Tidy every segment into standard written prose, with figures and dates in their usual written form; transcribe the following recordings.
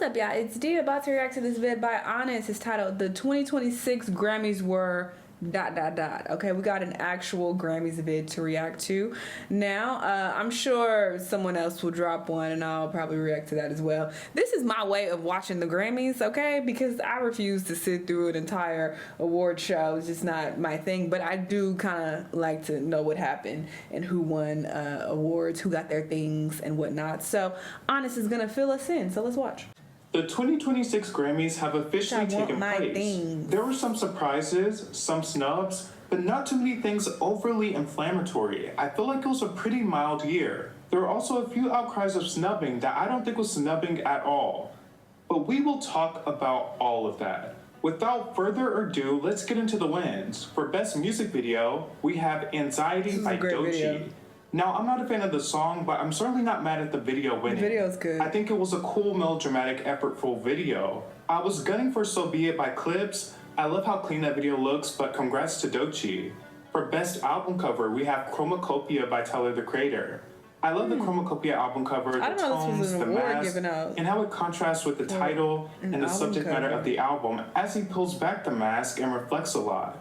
up, y'all? It's D about to react to this vid by Honest. It's titled "The 2026 Grammys Were." Okay, we got an actual Grammys vid to react to. Now, I'm sure someone else will drop one and I'll probably react to that as well. This is my way of watching the Grammys, okay? Because I refuse to sit through an entire award show. It's just not my thing. But I do kind of like to know what happened and who won awards, who got their things and whatnot. So, Honest is going to fill us in. So let's watch. The 2026 Grammys have officially taken place. There were some surprises, some snubs, but not too many things overly inflammatory. I feel like it was a pretty mild year. There were also a few outcries of snubbing that I don't think was snubbing at all. But we will talk about all of that. Without further ado, let's get into the wins. For Best Music Video, we have Anxiety by Doechii. Now, I'm not a fan of the song, but I'm certainly not mad at the video winning. The video's good. I think it was a cool, melodramatic, effortful video. I was gunning for So Be It by Clips. I love how clean that video looks, but congrats to Doechii. For Best Album Cover, we have Chromacopia by Tyler, the Creator. I love the Chromacopia album cover, the tones, the mask, and how it contrasts with the title and the subject matter of the album as he pulls back the mask and reflects a lot.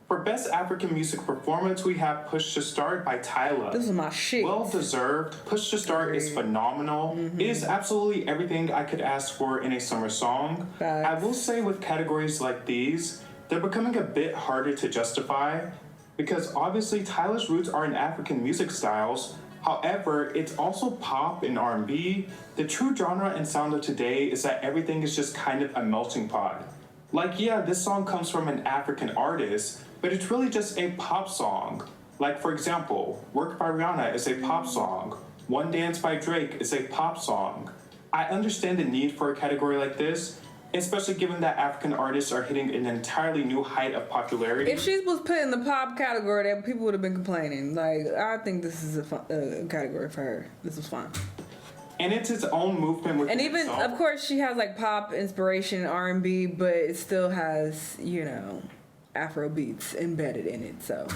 For Best African Music Performance, we have Push to Start by Tyla. This is my shit. Well deserved. Push to Start is phenomenal. It is absolutely everything I could ask for in a summer song. Facts. I will say with categories like these, they're becoming a bit harder to justify because obviously Tyla's roots are in African music styles. However, it's also pop and R&B. The true genre and sound of today is that everything is just kind of a melting pot. Like, yeah, this song comes from an African artist, but it's really just a pop song. Like, for example, Work by Rihanna is a pop song. One Dance by Drake is a pop song. I understand the need for a category like this, especially given that African artists are hitting an entirely new height of popularity. If she was put in the pop category, then people would have been complaining. Like, I think this is a fun, category for her. This was fun. And it's its own movement within And even, itself. of course, she has like pop inspiration, R&B, but it still has, you know, Afro beats embedded in it, so.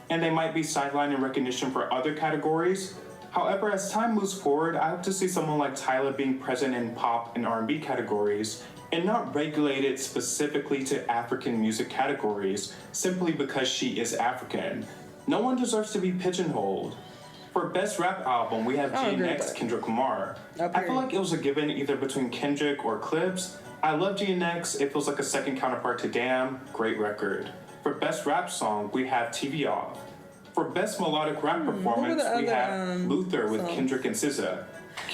And they might be sidelined in recognition for other categories. However, as time moves forward, I hope to see someone like Tyla being present in pop and R&B categories and not regulated specifically to African music categories simply because she is African. No one deserves to be pigeonholed. For Best Rap Album, we have GNX Kendrick Lamar. I feel like it was a given either between Kendrick or Clips. I love GNX. It feels like a second counterpart to Damn. Great record. For Best Rap Song, we have TV Off. For Best Melodic Rap Performance, we have Luther with Kendrick and SZA.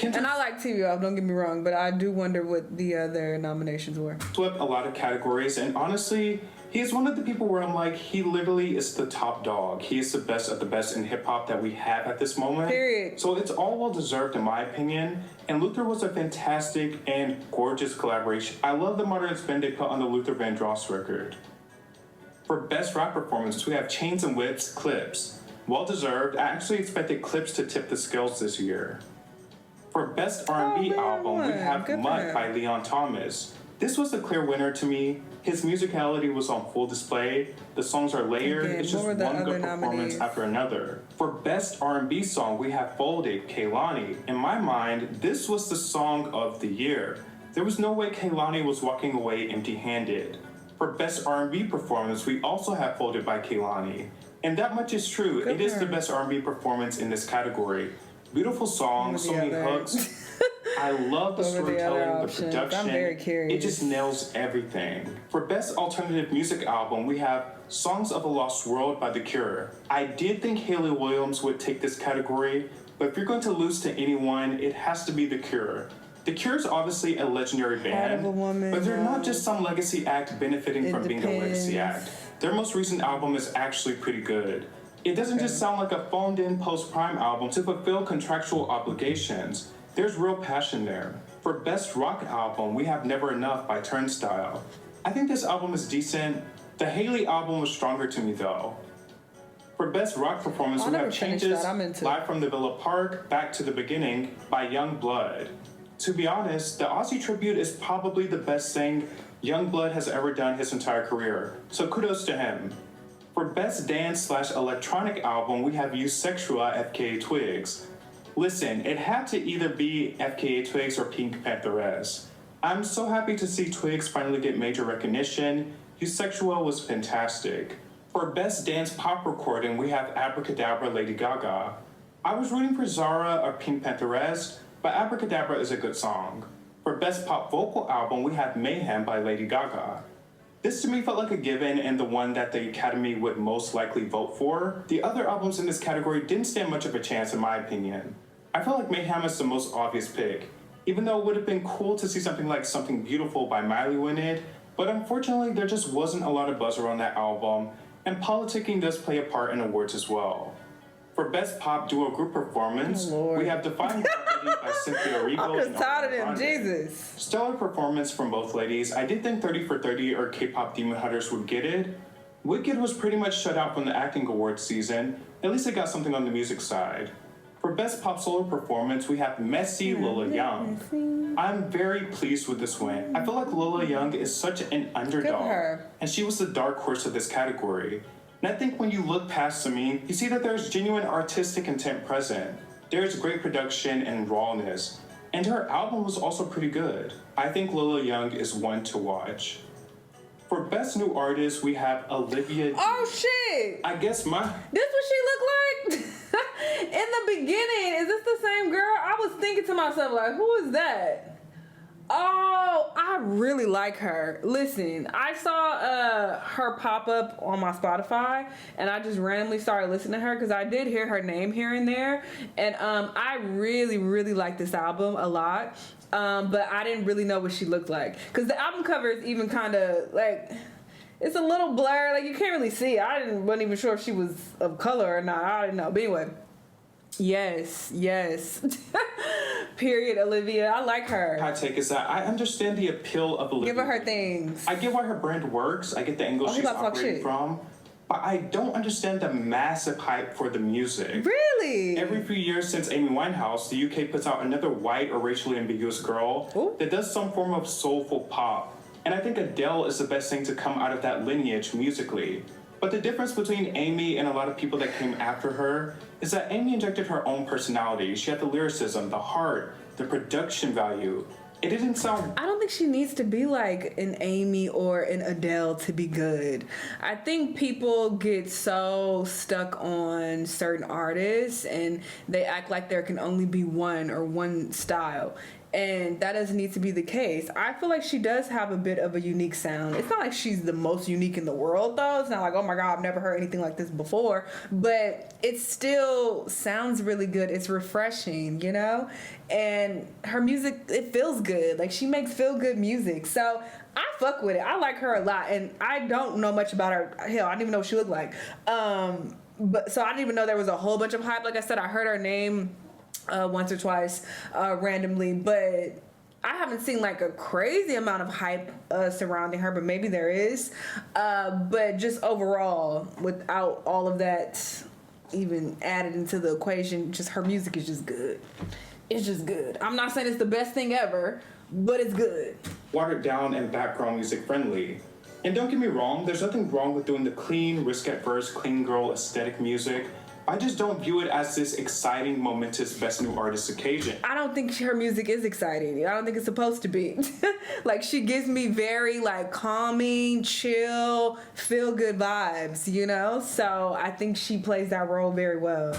And I like TV Off, don't get me wrong, but I do wonder what the other nominations were. Swept a lot of categories, and honestly, he's one of the people where I'm like, he literally is the top dog. He is the best of the best in hip-hop that we have at this moment. Period. So it's all well-deserved in my opinion, and Luther was a fantastic and gorgeous collaboration. I love the modern spin they put on the Luther Vandross record. For Best Rap Performance, we have Chains and Whips, Clips. Well-deserved. I actually expected Clips to tip the scales this year. For Best R&B Album, we have Mud by Leon Thomas. This was a clear winner to me. His musicality was on full display. The songs are layered. It's just one good performance after another. For Best R&B Song, we have Folded, Kehlani. In my mind, this was the song of the year. There was no way Kehlani was walking away empty-handed. For Best R&B Performance, we also have Folded by Kehlani. And that much is true. It is the best R&B performance in this category. Beautiful songs, so many hooks. I love the storytelling, the production. I'm very curious. It just nails everything. For Best Alternative Music Album, we have Songs of a Lost World by The Cure. I did think Hayley Williams would take this category, but if you're going to lose to anyone, it has to be The Cure. The Cure is obviously a legendary band, but they're not just some legacy act benefiting from being a legacy act. Their most recent album is actually pretty good. It doesn't just sound like a phoned-in post-prime album to fulfill contractual obligations. There's real passion there. For Best Rock Album, we have Never Enough by Turnstile. I think this album is decent. The Hayley album was stronger to me though. For Best Rock Performance, we have Changes, Live from the Villa Park, Back to the Beginning by Young Blood. To be honest, the Aussie tribute is probably the best thing Youngblood has ever done his entire career, so kudos to him. For Best Dance/Electronic Album, we have Eusexual FKA Twigs. Listen, it had to either be FKA Twigs or Pink Pantheress. I'm so happy to see Twigs finally get major recognition. Eusexual was fantastic. For Best Dance Pop Recording, we have Abracadabra Lady Gaga. I was rooting for Zara or Pink Pantheress, but Abracadabra is a good song. For Best Pop Vocal Album, we have Mayhem by Lady Gaga. This to me felt like a given and the one that the Academy would most likely vote for. The other albums in this category didn't stand much of a chance in my opinion. I felt like Mayhem is the most obvious pick, even though it would have been cool to see something like Something Beautiful by Miley win it, but unfortunately there just wasn't a lot of buzz around that album, and politicking does play a part in awards as well. For Best Pop Duo Group Performance, we have Defying Gravity by Cynthia Erivo. I'm just tired of them, Jesus. Stellar performance from both ladies. I did think 30 for 30 or K-pop Demon Hunters would get it. Wicked was pretty much shut out from the acting awards season. At least it got something on the music side. For Best Pop Solo Performance, we have Messy Lola Young. I'm very pleased with this win. I feel like Lola Young is such an underdog, and she was the dark horse of this category. And I think when you look past Samin, you see that there's genuine artistic intent present. There's great production and rawness, and her album was also pretty good. I think Lola Young is one to watch. For Best New Artist, we have Olivia. Oh shit! I guess This what she look like? In the beginning, is this the same girl? I was thinking to myself, like, who is that? Oh, I really like her. Listen, I saw her pop up on my Spotify, and I just randomly started listening to her because I did hear her name here and there, and I really like this album a lot. But I didn't really know what she looked like because the album cover is even kind of like, it's a little blurred, like you can't really see. Wasn't even sure if she was of color or not. I didn't know. But anyway, yes. Period, Olivia. I like her. My take is that I understand the appeal of Olivia. Give her things. I get why her brand works. I get the angle she's operating from. But I don't understand the massive hype for the music. Really? Every few years since Amy Winehouse, the UK puts out another white or racially ambiguous girl that does some form of soulful pop. And I think Adele is the best thing to come out of that lineage musically. But the difference between Amy and a lot of people that came after her is that Amy injected her own personality. She had the lyricism, the heart, the production value. It didn't sound... I don't think she needs to be like an Amy or an Adele to be good. I think people get so stuck on certain artists and they act like there can only be one or one style. And that doesn't need to be the case. I feel like she does have a bit of a unique sound. It's not like she's the most unique in the world, though. It's not like, oh my God, I've never heard anything like this before. But it still sounds really good. It's refreshing, you know? And her music, it feels good. Like, she makes feel-good music. So I fuck with it. I like her a lot. And I don't know much about her. Hell, I didn't even know what she looked like. But so I didn't even know there was a whole bunch of hype. Like I said, I heard her name once or twice randomly, but I haven't seen like a crazy amount of hype surrounding her, but maybe there is. But just overall, without all of that even added into the equation, just her music is just good. It's just good. I'm not saying it's the best thing ever, but it's good. Watered down and background music friendly. And don't get me wrong, there's nothing wrong with doing the clean, risk-at-first, clean girl aesthetic music. I just don't view it as this exciting, momentous Best New Artist occasion. I don't think her music is exciting. I don't think it's supposed to be. Like, she gives me very, like, calming, chill, feel-good vibes, you know? So I think she plays that role very well.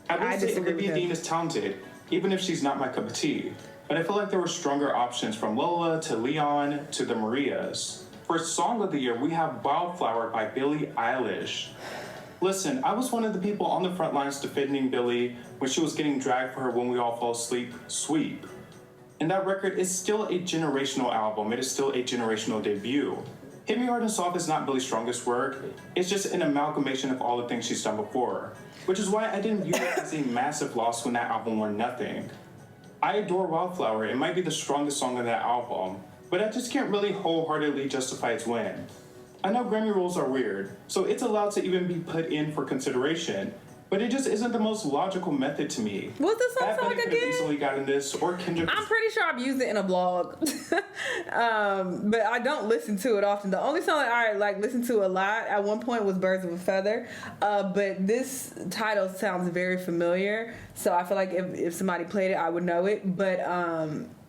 I would say Olivia Dean is talented, even if she's not my cup of tea. But I feel like there were stronger options from Lola to Leon to the Marias. For Song of the Year, we have Wildflower by Billie Eilish. Listen, I was one of the people on the front lines defending Billie when she was getting dragged for her When We All Fall Asleep sweep. And that record is still a generational album. It is still a generational debut. Hit Me Hard and Soft is not Billie's strongest work. It's just an amalgamation of all the things she's done before, which is why I didn't view it as a massive loss when that album won nothing. I adore Wildflower. It might be the strongest song on that album, but I just can't really wholeheartedly justify its win. I know Grammy rules are weird, so it's allowed to even be put in for consideration, but it just isn't the most logical method to me. What's this song Bad sound Bunny like could have again? easily gotten this, or Kendrick. I'm pretty sure I've used it in a blog, but I don't listen to it often. The only song that I like listen to a lot at one point was "Birds of a Feather," but this title sounds very familiar, so I feel like if somebody played it, I would know it. But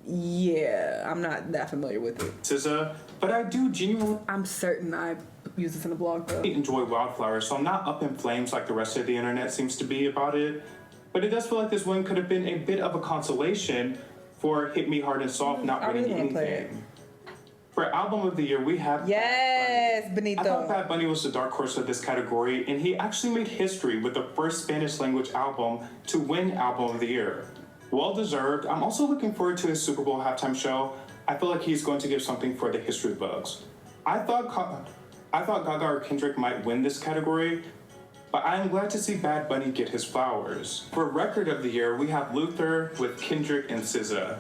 yeah, I'm not that familiar with it. SZA, but I do genuinely I'm certain I used this in a blog though. enjoy Wildflower, so I'm not up in flames like the rest of the internet seems to be about it. But it does feel like this win could have been a bit of a consolation for Hit Me Hard and Soft not I winning really wanna play it. anything. For Album of the Year, we have Yes, Bad Bunny. I thought Benito. Bad Bunny was the dark horse of this category, and he actually made history with the first Spanish language album to win Album of the Year. Well deserved. I'm also looking forward to his Super Bowl halftime show. I feel like he's going to give something for the history books. I thought Gaga or Kendrick might win this category, but I am glad to see Bad Bunny get his flowers. For Record of the Year, we have Luther with Kendrick and SZA.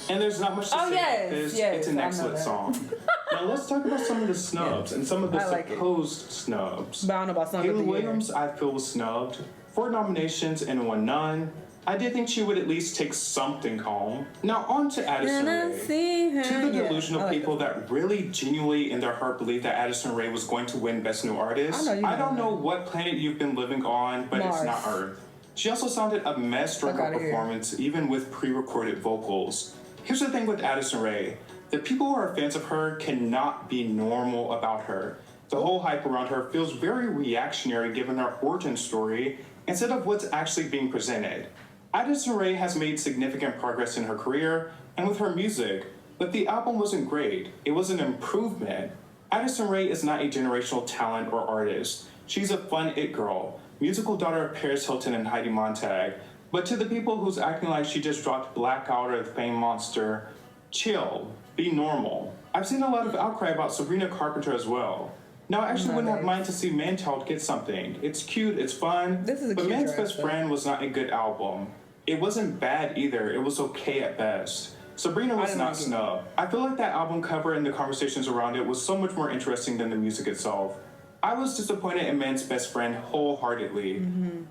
And there's not much to say about this. It's an I know excellent that. song. Now let's talk about some of the snubs and some of the I like it. supposed snubs. But I don't know about song of the Haley year. Williams, I feel, was snubbed. 4 nominations and 1 none. I did think she would at least take something home. Now on to Addison Rae. To the delusional people that really genuinely in their heart believe that Addison Rae was going to win Best New Artist, I don't know what planet you've been living on, but it's not Earth. She also sounded a mess during her performance, even with pre-recorded vocals. Here's the thing with Addison Rae. The people who are fans of her cannot be normal about her. The whole hype around her feels very reactionary given her origin story instead of what's actually being presented. Addison Rae has made significant progress in her career and with her music, but the album wasn't great. It was an improvement. Addison Rae is not a generational talent or artist. She's a fun it girl, musical daughter of Paris Hilton and Heidi Montag. But to the people who's acting like she just dropped Blackout or the Fame Monster, chill, be normal. I've seen a lot of outcry about Sabrina Carpenter as well. Now, I actually wouldn't have mind to see Manchild get something. It's cute, it's fun, but Man's Best Friend was not a good album. It wasn't bad either, it was okay at best. Sabrina was not snubbed. I feel like that album cover and the conversations around it was so much more interesting than the music itself. I was disappointed in Man's Best Friend wholeheartedly.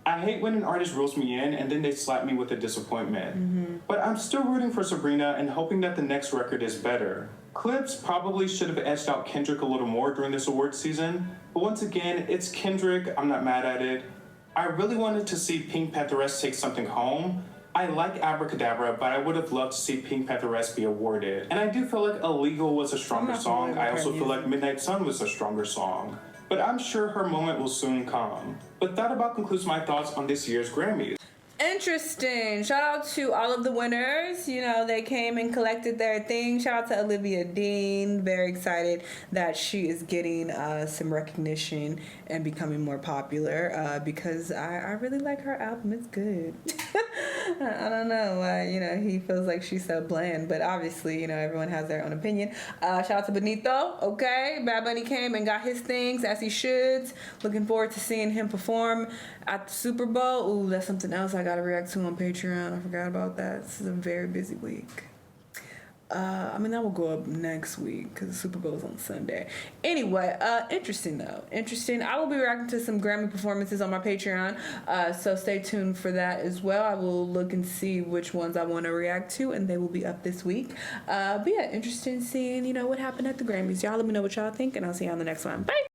I hate when an artist reels me in and then they slap me with a disappointment. But I'm still rooting for Sabrina and hoping that the next record is better. Clips probably should have edged out Kendrick a little more during this award season, but once again, it's Kendrick, I'm not mad at it. I really wanted to see Pink Pantheress take something home. I like Abracadabra, but I would have loved to see Pink Pantheress be awarded. And I do feel like Illegal was a stronger song. I also feel like Midnight Sun was a stronger song. But I'm sure her moment will soon come. But that about concludes my thoughts on this year's Grammys. Interesting. Shout out to all of the winners. You know, they came and collected their thing. Shout out to Olivia Dean. Very excited that she is getting some recognition and becoming more popular because I really like her album. It's good. I don't know why, you know, he feels like she's so bland, but obviously, you know, everyone has their own opinion. Shout out to Benito. Okay. Bad Bunny came and got his things as he should. Looking forward to seeing him perform at the Super Bowl. Ooh, that's something else I gotta react to on Patreon. I forgot about that. This is a very busy week. I mean, that will go up next week because the Super Bowl is on Sunday. Anyway, interesting though. Interesting. I will be reacting to some Grammy performances on my Patreon, so stay tuned for that as well. I will look and see which ones I want to react to, and they will be up this week. But yeah, interesting seeing, you know, what happened at the Grammys. Y'all let me know what y'all think, and I'll see you on the next one. Bye!